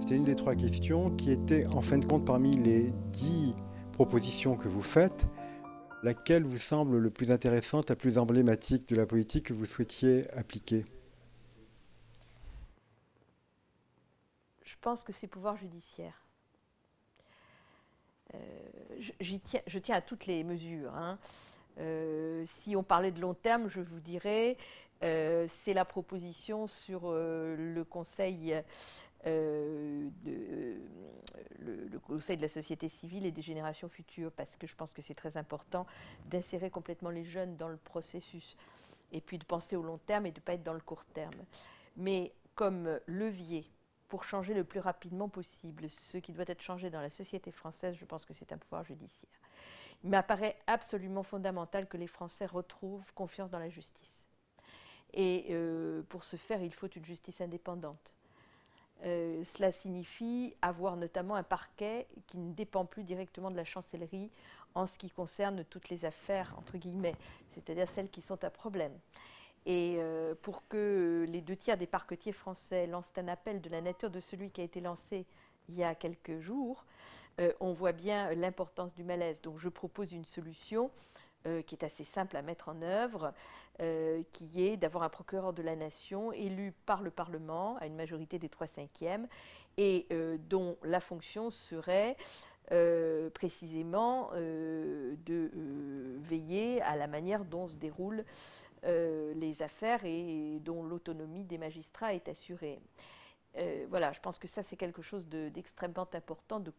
C'était une des 3 questions qui était, en fin de compte, parmi les 10 propositions que vous faites, laquelle vous semble le plus intéressante, la plus emblématique de la politique que vous souhaitiez appliquer? Je pense que c'est pouvoir judiciaire. Je tiens à toutes les mesures, hein. Si on parlait de long terme, je vous dirais, c'est la proposition sur le conseil, le conseil de la société civile et des générations futures, parce que je pense que c'est très important d'insérer complètement les jeunes dans le processus, et puis de penser au long terme et de ne pas être dans le court terme. Mais comme levier pour changer le plus rapidement possible ce qui doit être changé dans la société française, je pense que c'est un pouvoir judiciaire. Il m'apparaît absolument fondamental que les Français retrouvent confiance dans la justice. Et pour ce faire, il faut une justice indépendante. Cela signifie avoir notamment un parquet qui ne dépend plus directement de la chancellerie en ce qui concerne toutes les affaires, entre guillemets, c'est-à-dire celles qui sont à problème. Et pour que les 2 tiers des parquetiers français lancent un appel de la nature de celui qui a été lancé il y a quelques jours, on voit bien l'importance du malaise. Donc je propose une solution qui est assez simple à mettre en œuvre, qui est d'avoir un procureur de la nation élu par le Parlement à une majorité des 3/5 et dont la fonction serait précisément de veiller à la manière dont se déroulent les affaires et dont l'autonomie des magistrats est assurée. Voilà, je pense que ça c'est quelque chose d'extrêmement important, de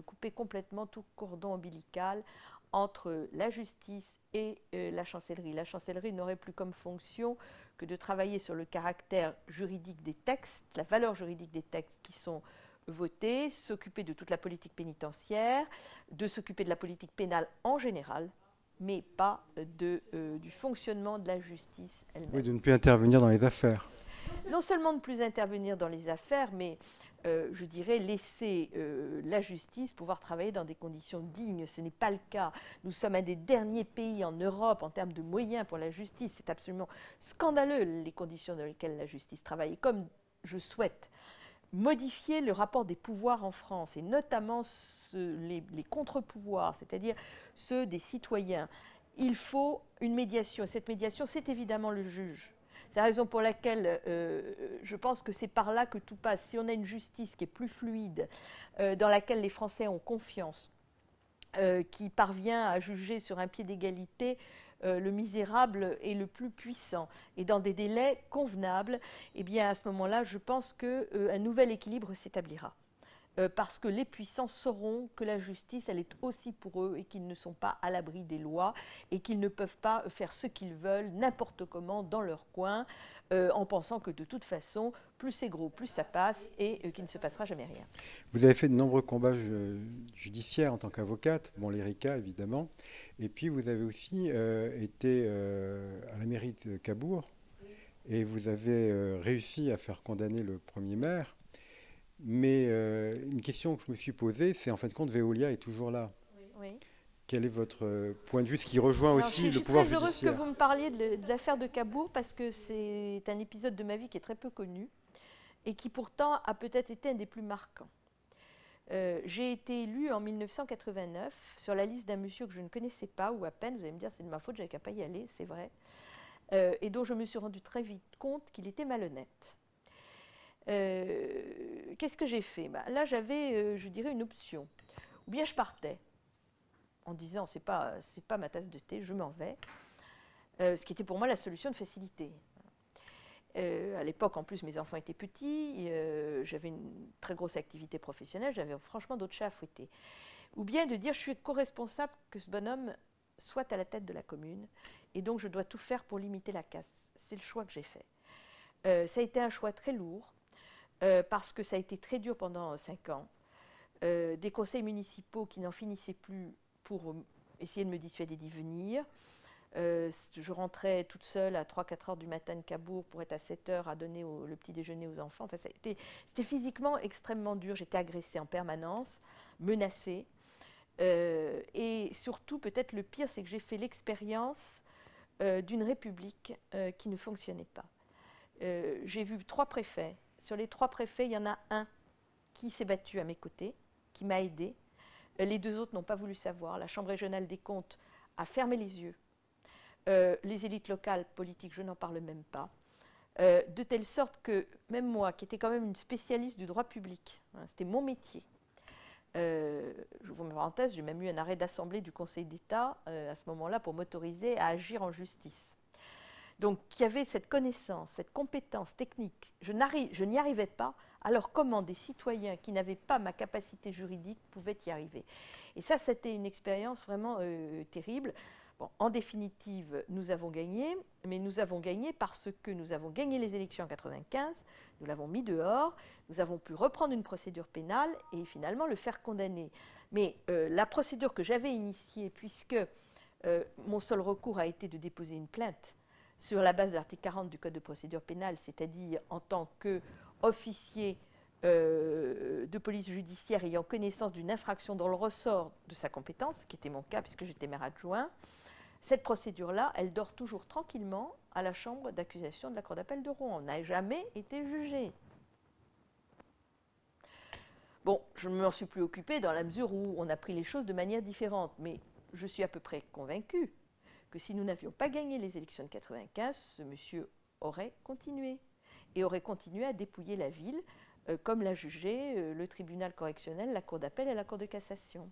couper complètement tout cordon ombilical entre la justice et la chancellerie. La chancellerie n'aurait plus comme fonction que de travailler sur le caractère juridique des textes, la valeur juridique des textes qui sont votés, s'occuper de toute la politique pénitentiaire, de s'occuper de la politique pénale en général, mais pas du fonctionnement de la justice elle-même. Oui, de ne plus intervenir dans les affaires. Non seulement ne plus intervenir dans les affaires, mais je dirais laisser la justice pouvoir travailler dans des conditions dignes. Ce n'est pas le cas. Nous sommes un des derniers pays en Europe en termes de moyens pour la justice. C'est absolument scandaleux les conditions dans lesquelles la justice travaille. Et comme je souhaite modifier le rapport des pouvoirs en France, et notamment les contre-pouvoirs, c'est-à-dire ceux des citoyens, il faut une médiation. Et cette médiation, c'est évidemment le juge. C'est la raison pour laquelle je pense que c'est par là que tout passe. Si on a une justice qui est plus fluide, dans laquelle les Français ont confiance, qui parvient à juger sur un pied d'égalité le misérable et le plus puissant, et dans des délais convenables, eh bien à ce moment-là, je pense qu'un nouvel équilibre s'établira. Parce que les puissants sauront que la justice, elle est aussi pour eux et qu'ils ne sont pas à l'abri des lois et qu'ils ne peuvent pas faire ce qu'ils veulent n'importe comment dans leur coin en pensant que de toute façon, plus c'est gros, plus ça passe et qu'il ne se passera jamais rien. Vous avez fait de nombreux combats judiciaires en tant qu'avocate, bon, les RICA évidemment, et puis vous avez aussi été à la mairie de Cabourg et vous avez réussi à faire condamner le premier maire. Mais une question que je me suis posée, c'est en fin de compte, Veolia est toujours là. Oui. Quel est votre point de vue, ce qui rejoint Alors, aussi le pouvoir je suis très heureuse que judiciaire? vous me parliez de l'affaire de Cabourg parce que c'est un épisode de ma vie qui est très peu connu et qui pourtant a peut-être été un des plus marquants. J'ai été élue en 1989 sur la liste d'un monsieur que je ne connaissais pas, ou à peine, vous allez me dire c'est de ma faute, j'avais qu'à pas y aller, c'est vrai, et dont je me suis rendu très vite compte qu'il était malhonnête. Qu'est-ce que j'ai fait? Là, j'avais, je dirais, une option. Ou bien je partais en disant c'est pas ma tasse de thé, je m'en vais, ce qui était pour moi la solution de facilité. À l'époque, en plus, mes enfants étaient petits, j'avais une très grosse activité professionnelle, j'avais franchement d'autres chats à fouetter. Ou bien de dire je suis co-responsable que ce bonhomme soit à la tête de la commune, et donc je dois tout faire pour limiter la casse. C'est le choix que j'ai fait. Ça a été un choix très lourd, parce que ça a été très dur pendant 5 ans. Des conseils municipaux qui n'en finissaient plus pour essayer de me dissuader d'y venir. Je rentrais toute seule à 3-4 heures du matin de Cabourg pour être à 7 heures à donner le petit déjeuner aux enfants. Enfin, c'était physiquement extrêmement dur. J'étais agressée en permanence, menacée. Et surtout, peut-être le pire, c'est que j'ai fait l'expérience d'une république qui ne fonctionnait pas. J'ai vu 3 préfets. Sur les 3 préfets, il y en a un qui s'est battu à mes côtés, qui m'a aidé. Les deux autres n'ont pas voulu savoir. La Chambre régionale des comptes a fermé les yeux. Les élites locales politiques, je n'en parle même pas. De telle sorte que même moi, qui étais quand même une spécialiste du droit public, hein, c'était mon métier, je vous mets en parenthèse, j'ai même eu un arrêt d'assemblée du Conseil d'État à ce moment-là pour m'autoriser à agir en justice. Donc, qui avait cette connaissance, cette compétence technique, je n'y arrivais pas, alors comment des citoyens qui n'avaient pas ma capacité juridique pouvaient y arriver? Et ça, c'était une expérience vraiment terrible. Bon, en définitive, nous avons gagné, mais nous avons gagné parce que nous avons gagné les élections en 1995, nous l'avons mis dehors, nous avons pu reprendre une procédure pénale et finalement le faire condamner. Mais la procédure que j'avais initiée, puisque mon seul recours a été de déposer une plainte sur la base de l'article 40 du Code de procédure pénale, c'est-à-dire en tant qu'officier de police judiciaire ayant connaissance d'une infraction dans le ressort de sa compétence, ce qui était mon cas puisque j'étais maire adjoint, cette procédure-là, elle dort toujours tranquillement à la chambre d'accusation de la Cour d'appel de Rouen. On n'a jamais été jugé. Bon, je ne m'en suis plus occupée dans la mesure où on a pris les choses de manière différente, mais je suis à peu près convaincue que si nous n'avions pas gagné les élections de 1995, ce monsieur aurait continué, et aurait continué à dépouiller la ville, comme l'a jugé le tribunal correctionnel, la Cour d'appel et la Cour de cassation.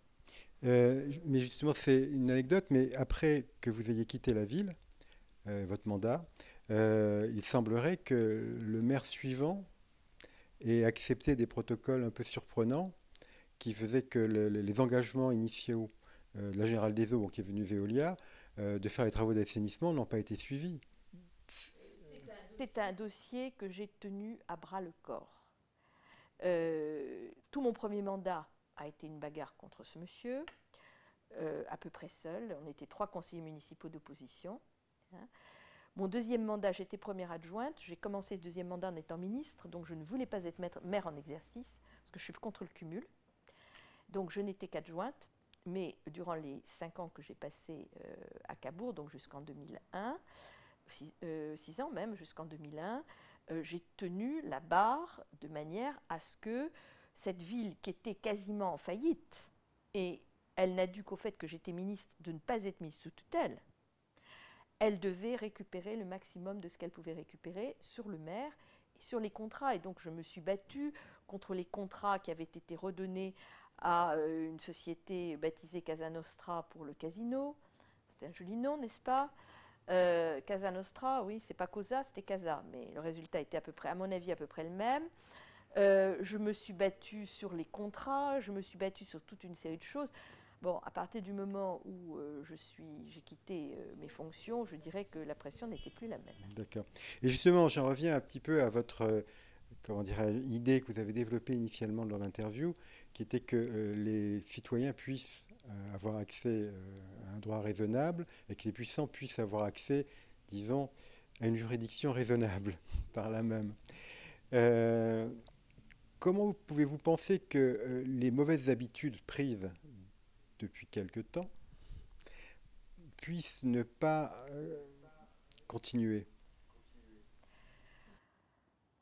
Mais justement, c'est une anecdote, mais après que vous ayez quitté la ville, votre mandat, il semblerait que le maire suivant ait accepté des protocoles un peu surprenants qui faisaient que les engagements initiaux de la Générale des Eaux, qui est venue Veolia, de faire les travaux d'assainissement n'ont pas été suivis. C'est un dossier que j'ai tenu à bras le corps. Tout mon premier mandat a été une bagarre contre ce monsieur, à peu près seul. On était 3 conseillers municipaux d'opposition. Hein. Mon deuxième mandat, j'étais première adjointe. J'ai commencé ce deuxième mandat en étant ministre, donc je ne voulais pas être maire en exercice, parce que je suis contre le cumul. Donc je n'étais qu'adjointe, mais durant les 5 ans que j'ai passés à Cabourg, donc jusqu'en 2001, 6 ans même, jusqu'en 2001, j'ai tenu la barre de manière à ce que cette ville qui était quasiment en faillite, et elle n'a dû qu'au fait que j'étais ministre de ne pas être mise sous tutelle, elle devait récupérer le maximum de ce qu'elle pouvait récupérer sur le maire et sur les contrats. Et donc je me suis battue contre les contrats qui avaient été redonnés à une société baptisée Casa Nostra pour le casino. C'était un joli nom, n'est-ce pas? Casa Nostra, oui, c'est pas Cosa, c'était Casa, mais le résultat était à peu près, à mon avis, à peu près le même. Je me suis battue sur les contrats, je me suis battue sur toute une série de choses. Bon, à partir du moment où j'ai quitté mes fonctions, je dirais que la pression n'était plus la même. D'accord. Et justement, j'en reviens un petit peu à votre comment dire, idée que vous avez développée initialement dans l'interview, qui était que les citoyens puissent avoir accès à un droit raisonnable et que les puissants puissent avoir accès, disons, à une juridiction raisonnable par là même. Comment pouvez-vous penser que les mauvaises habitudes prises depuis quelque temps puissent ne pas continuer?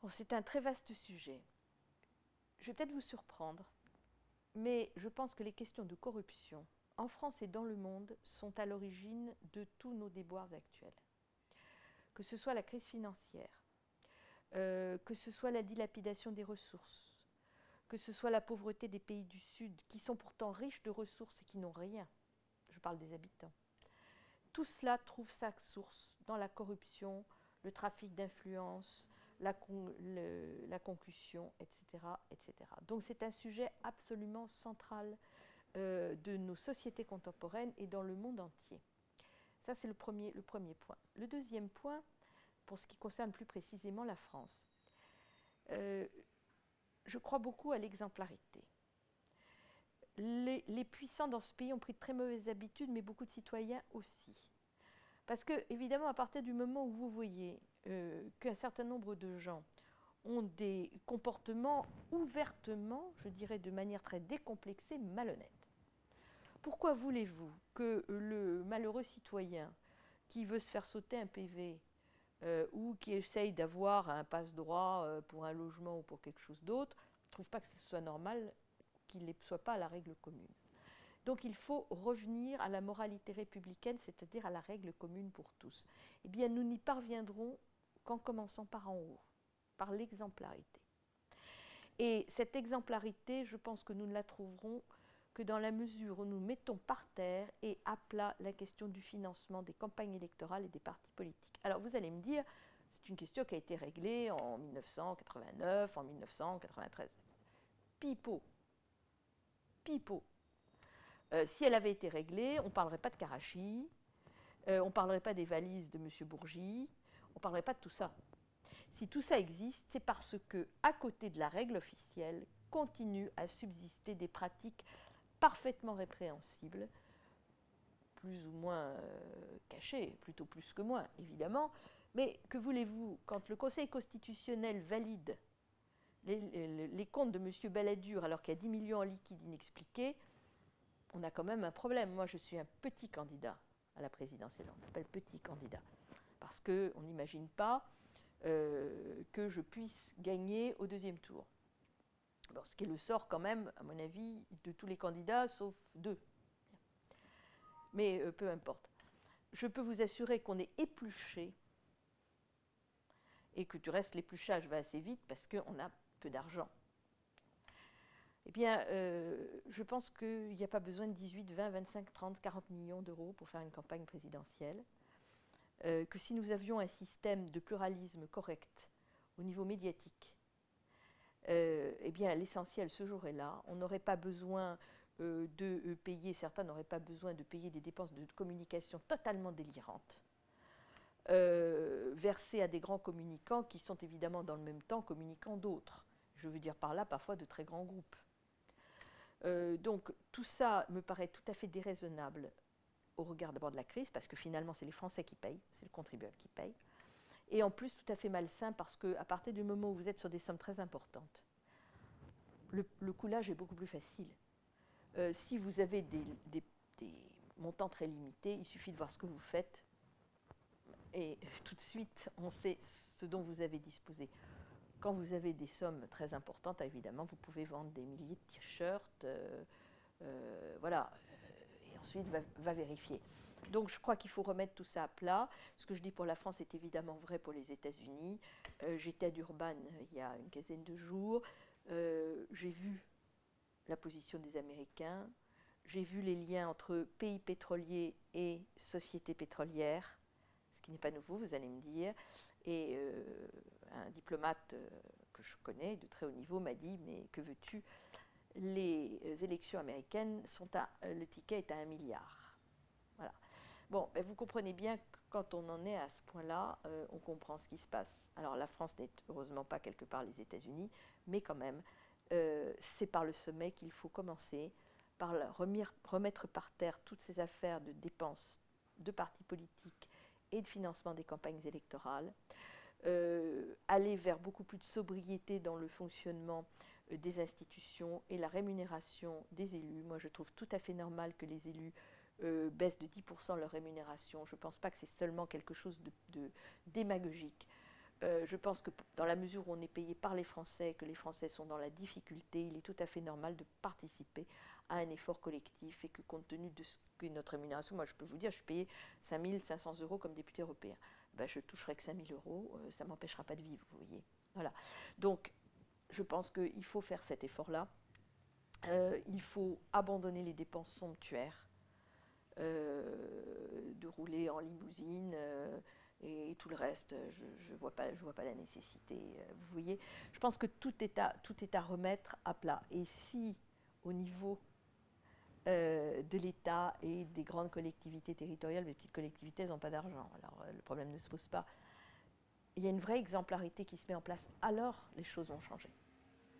Bon, c'est un très vaste sujet. Je vais peut-être vous surprendre, mais je pense que les questions de corruption, en France et dans le monde, sont à l'origine de tous nos déboires actuels. Que ce soit la crise financière, que ce soit la dilapidation des ressources, que ce soit la pauvreté des pays du Sud, qui sont pourtant riches de ressources et qui n'ont rien. Je parle des habitants. Tout cela trouve sa source dans la corruption, le trafic d'influence, la concussion, etc., etc. Donc c'est un sujet absolument central de nos sociétés contemporaines et dans le monde entier. Ça, c'est le premier point. Le deuxième point, pour ce qui concerne plus précisément la France, je crois beaucoup à l'exemplarité. Les puissants dans ce pays ont pris de très mauvaises habitudes, mais beaucoup de citoyens aussi. Parce que, évidemment, à partir du moment où vous voyez qu'un certain nombre de gens ont des comportements ouvertement, je dirais de manière très décomplexée, malhonnêtes, pourquoi voulez-vous que le malheureux citoyen qui veut se faire sauter un PV ou qui essaye d'avoir un passe-droit pour un logement ou pour quelque chose d'autre trouve pas que ce soit normal qu'il ne soit pas à la règle commune. Donc il faut revenir à la moralité républicaine, c'est-à-dire à la règle commune pour tous. Eh bien, nous n'y parviendrons qu'en commençant par en haut, par l'exemplarité. Et cette exemplarité, je pense que nous ne la trouverons que dans la mesure où nous mettons par terre et à plat la question du financement des campagnes électorales et des partis politiques. Alors vous allez me dire, c'est une question qui a été réglée en 1989, en 1993. Pipeau. Pipeau. Si elle avait été réglée, on ne parlerait pas de Karachi, on ne parlerait pas des valises de M. Bourgi, on ne parlerait pas de tout ça. Si tout ça existe, c'est parce que, à côté de la règle officielle, continuent à subsister des pratiques parfaitement répréhensibles, plus ou moins cachées, plutôt plus que moins, évidemment. Mais que voulez-vous, quand le Conseil constitutionnel valide les comptes de M. Balladur alors qu'il y a 10 millions en liquide inexpliqués, on a quand même un problème. Moi, je suis un petit candidat à la présidentielle. On m'appelle petit candidat. Parce qu'on n'imagine pas que je puisse gagner au deuxième tour. Bon, ce qui est le sort quand même, à mon avis, de tous les candidats, sauf 2. Mais peu importe. Je peux vous assurer qu'on est épluché et que du reste, l'épluchage va assez vite parce qu'on a peu d'argent. Eh bien, je pense qu'il n'y a pas besoin de 18, 20, 25, 30, 40 millions d'euros pour faire une campagne présidentielle. Que si nous avions un système de pluralisme correct au niveau médiatique, eh bien, l'essentiel ce jour est là. On n'aurait pas besoin de payer, certains n'auraient pas besoin de payer des dépenses de communication totalement délirantes, versées à des grands communicants qui sont évidemment dans le même temps communicants d'autres. Je veux dire par là parfois de très grands groupes. Donc tout ça me paraît tout à fait déraisonnable au regard d'abord de la crise, parce que finalement c'est les Français qui payent, c'est le contribuable qui paye, et en plus tout à fait malsain parce qu'à partir du moment où vous êtes sur des sommes très importantes, le coulage est beaucoup plus facile. Si vous avez des montants très limités, il suffit de voir ce que vous faites, et tout de suite on sait ce dont vous avez disposé. Quand vous avez des sommes très importantes, évidemment, vous pouvez vendre des milliers de t-shirts, voilà, et ensuite va vérifier. Donc je crois qu'il faut remettre tout ça à plat. Ce que je dis pour la France est évidemment vrai pour les États-Unis. J'étais à Durban il y a une quinzaine de jours. J'ai vu la position des Américains. J'ai vu les liens entre pays pétroliers et sociétés pétrolières, ce qui n'est pas nouveau, vous allez me dire. Et un diplomate que je connais de très haut niveau m'a dit « Mais que veux-tu ? Les élections américaines, le ticket est à 1 milliard. » Voilà. Bon, ben vous comprenez bien que quand on en est à ce point-là, on comprend ce qui se passe. Alors la France n'est heureusement pas quelque part les États-Unis, mais quand même, c'est par le sommet qu'il faut commencer, par remettre par terre toutes ces affaires de dépenses de partis politiques et de financement des campagnes électorales, aller vers beaucoup plus de sobriété dans le fonctionnement des institutions et la rémunération des élus. Moi, je trouve tout à fait normal que les élus baissent de 10% leur rémunération. Je ne pense pas que c'est seulement quelque chose de démagogique. Je pense que dans la mesure où on est payé par les Français, que les Français sont dans la difficulté, il est tout à fait normal de participer à un effort collectif et que compte tenu de ce que notre rémunération, moi je peux vous dire, je suis payé 5 500 € comme député européen. Ben, je toucherai que 5 000 €, ça ne m'empêchera pas de vivre, vous voyez. Voilà. Donc, je pense qu'il faut faire cet effort-là. Il faut abandonner les dépenses somptuaires, de rouler en limousine et tout le reste, je ne vois pas la nécessité. Vous voyez, je pense que tout est à remettre à plat. Et si, au niveau de l'État et des grandes collectivités territoriales, les petites collectivités, elles n'ont pas d'argent, alors le problème ne se pose pas. Il y a une vraie exemplarité qui se met en place, alors les choses vont changer.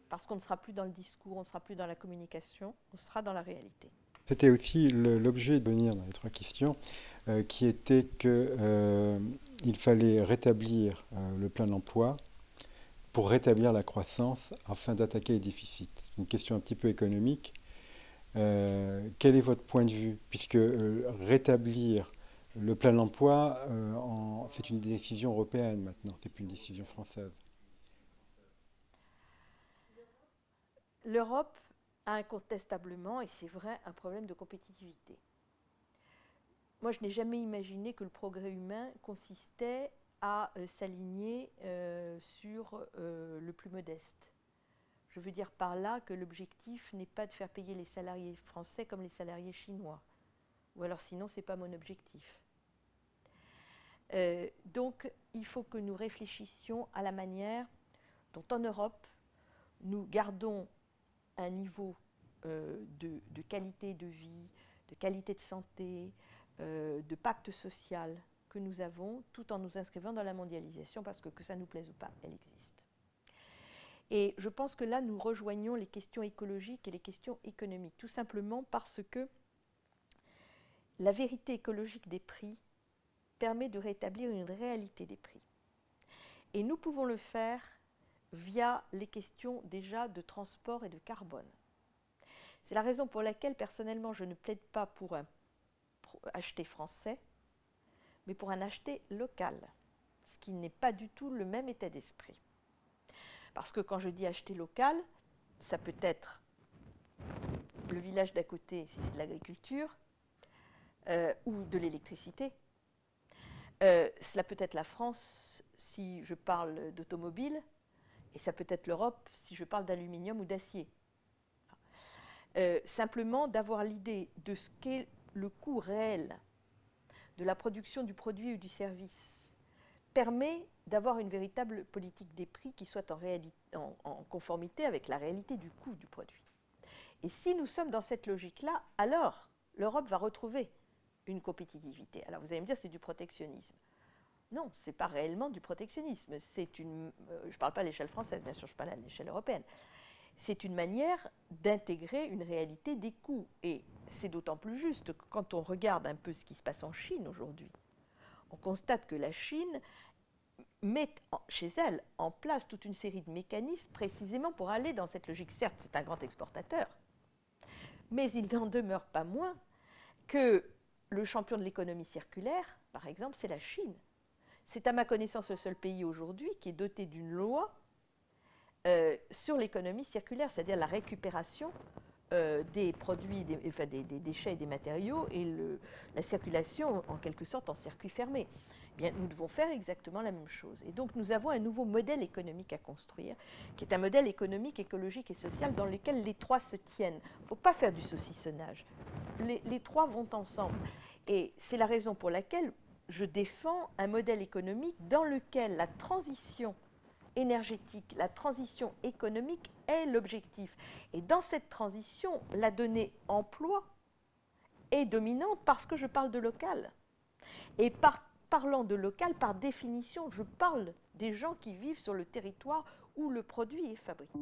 Parce qu'on ne sera plus dans le discours, on ne sera plus dans la communication, on sera dans la réalité. C'était aussi l'objet de venir dans les 3 questions, qui était qu'il fallait rétablir le plein emploi pour rétablir la croissance afin d'attaquer les déficits. Une question un petit peu économique. Quel est votre point de vue ? Puisque rétablir le plein emploi, c'est une décision européenne maintenant, c'est plus une décision française. l'Europe a incontestablement, et c'est vrai, un problème de compétitivité. Moi, je n'ai jamais imaginé que le progrès humain consistait à s'aligner sur le plus modeste. Je veux dire par là que l'objectif n'est pas de faire payer les salariés français comme les salariés chinois. Ou alors sinon, ce n'est pas mon objectif. Donc, il faut que nous réfléchissions à la manière dont en Europe, nous gardons un niveau de qualité de vie, de qualité de santé, de pacte social que nous avons, tout en nous inscrivant dans la mondialisation, parce que ça nous plaise ou pas, elle existe. Et je pense que là, nous rejoignons les questions écologiques et les questions économiques, tout simplement parce que la vérité écologique des prix permet de rétablir une réalité des prix. Et nous pouvons le faire via les questions déjà de transport et de carbone. C'est la raison pour laquelle, personnellement, je ne plaide pas pour un acheter français, mais pour un acheter local, ce qui n'est pas du tout le même état d'esprit. Parce que quand je dis acheter local, ça peut être le village d'à côté si c'est de l'agriculture, ou de l'électricité. Cela peut être la France si je parle d'automobile, et ça peut être l'Europe si je parle d'aluminium ou d'acier. Simplement d'avoir l'idée de ce qu'est le coût réel de la production du produit ou du service permet d'avoir une véritable politique des prix qui soit en conformité avec la réalité du coût du produit. Et si nous sommes dans cette logique-là, alors l'Europe va retrouver une compétitivité. Alors vous allez me dire, c'est du protectionnisme. Non, ce n'est pas réellement du protectionnisme. Je ne parle pas à l'échelle française, bien sûr, je parle à l'échelle européenne. C'est une manière d'intégrer une réalité des coûts. Et c'est d'autant plus juste que quand on regarde un peu ce qui se passe en Chine aujourd'hui, on constate que la Chine met chez elle en place toute une série de mécanismes précisément pour aller dans cette logique. Certes, c'est un grand exportateur, mais il n'en demeure pas moins que le champion de l'économie circulaire, par exemple, c'est la Chine. C'est à ma connaissance le seul pays aujourd'hui qui est doté d'une loi sur l'économie circulaire, c'est-à-dire la récupération des produits, des déchets et des matériaux et la circulation en quelque sorte en circuit fermé. Eh bien, nous devons faire exactement la même chose. Et donc nous avons un nouveau modèle économique à construire, qui est un modèle économique, écologique et social dans lequel les trois se tiennent. Il ne faut pas faire du saucissonnage. Les trois vont ensemble. Et c'est la raison pour laquelle je défends un modèle économique dans lequel la transition énergétique, la transition économique est l'objectif. Et dans cette transition, la donnée emploi est dominante parce que je parle de local. Et parlant de local, par définition, je parle des gens qui vivent sur le territoire où le produit est fabriqué.